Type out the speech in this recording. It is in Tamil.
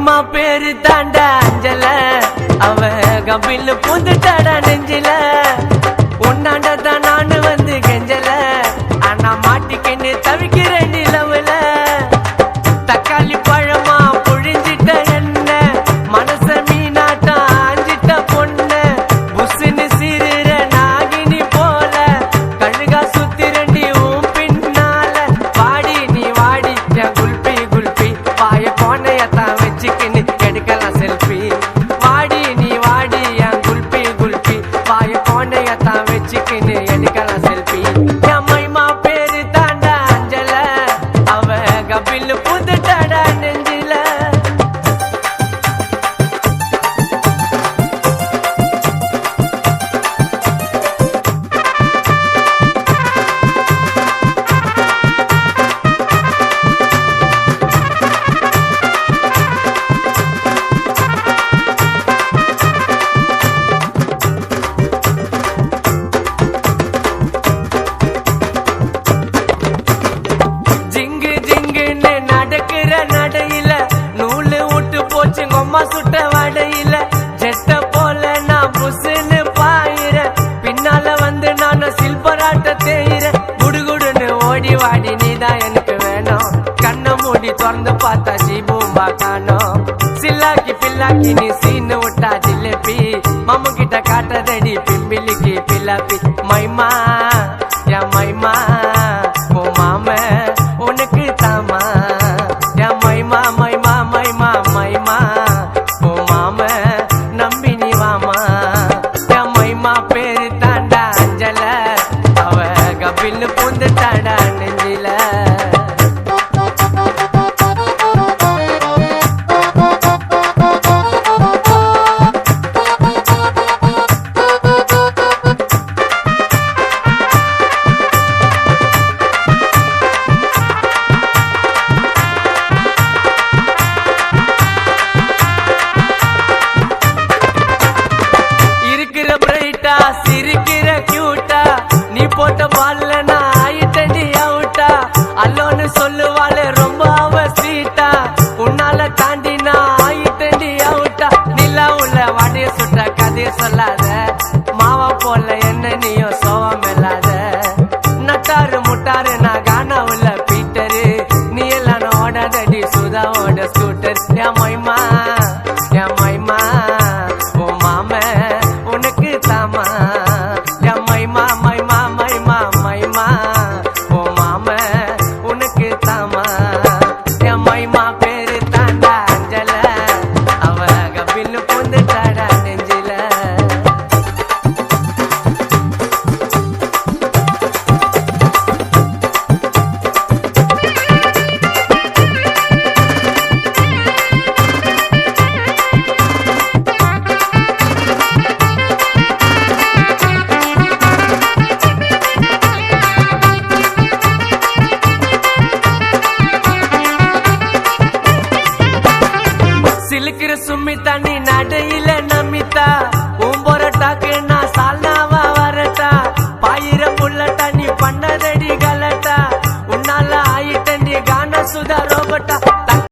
மைமா பேரு தாண்டா அஞ்சல, அவ கபில் புந்துட்டாடா நெஞ்சில. உன்னாண்டதான் நானு வந்து கெஞ்சல, ஆனா மாட்டிக்கின்னு தவிக்கிறேன் நிலவுல. தக்காளி பழமா புழிஞ்சிட்ட என்ன, மனச மீனாட்டா ஆஞ்சிட்ட பொண்ண. புசுன்னு சீருற நாகினி போல, கழுகா சுத்திரண்டி உன் பின்னால. வாடி நீ வாடி என் குல்பி குல்பி, வாய கோணையத்தான் வச்சுக்கின்னு எடுக்கலாம் செல்ஃபி. வாடி நீ வாடி என் குல்பி குல்பி, வாய கோணையத்தான் வச்சுக்கின்னு எடுக்கலாம் செல்ஃபி. என் மைமா பேரு தாண்டா அஞ்சல, அவ கபில் புதுட்டாடா நெஞ்சில. ஜிங்கு ஜிங்குன்னு நடக்கிற நடையில, நூலு விட்டு போச்சு கொம்மா சுட்ட வடையில. ஜெட்ட போல நான் புசுன்னு பாயிர, பின்னால வந்து நான் சில்பராட்ட தேயிற. குடுகுடுன்னு ஓடி வாடி நீதான் எனக்கு வேணும், கண்ணை மூடி திறந்து பார்த்தா ஜீபூம்பா காணோம். சில்லாக்கி பில்லாக்கி நீ சீனு விட்டா ஜிலேபி, மாமு கிட்ட காட்டதடி பிம்பிலிக்கு பில்லாப்பி. மைமா என் மைமா ஓ மாம உனக்கு தாமா, என் மைமா மைமா மைமா மைமா ஓ மாம நம்பி நீ வாமா. என் மைமா பேரு தாண்டா அஞ்சல, அவ கபில் பூந்துட்டாடா நெஞ்சில. இருக்கிற பிரைட்டா சிரிக்கிற கியூட்டா, நீ போட்ட பால்ல நான் ஆயிட்டடி அவுட்டா. அல்லோன்னு சொல்லுவாளே ரொம்ப அவ ஸ்வீட்டா, உன்னால தாண்டி நான் ஆயிட்டடி அவுட்டா. நிலா உள்ள வாடிய சுட்ட கதைய சொல்லாத, மாவா போல என்ன நீயும் சோவம் இல்லாத. நட்டாரு முட்டாரு நான் கானா உள்ள பீட்டரு, நீ எல்லாம் ஓடாதடி சுதாவோட ஸ்கூட்டர். என் மைமா என் மைமா ஓ மாம உனக்கு தாமா, என் மைமா மைமா மைமா மைமா ஓ மாம உனக்கு தாமா. என் மைமா பேரு தாண்டா அஞ்சல, அவ கபில் பூந்துட்டாடா நெஞ்சில. சிலுக்கிற சும்மி தண்ணி நடையில நமித்தா, உம்பொரட்டாக்கு நான் சால்னாவா வரட்டா. பாயிர புள்ள தண்ணி பண்ணதடி கலட்டா, உன்னால ஆயிட்டண்டி கான சுதா ரோபட்டா.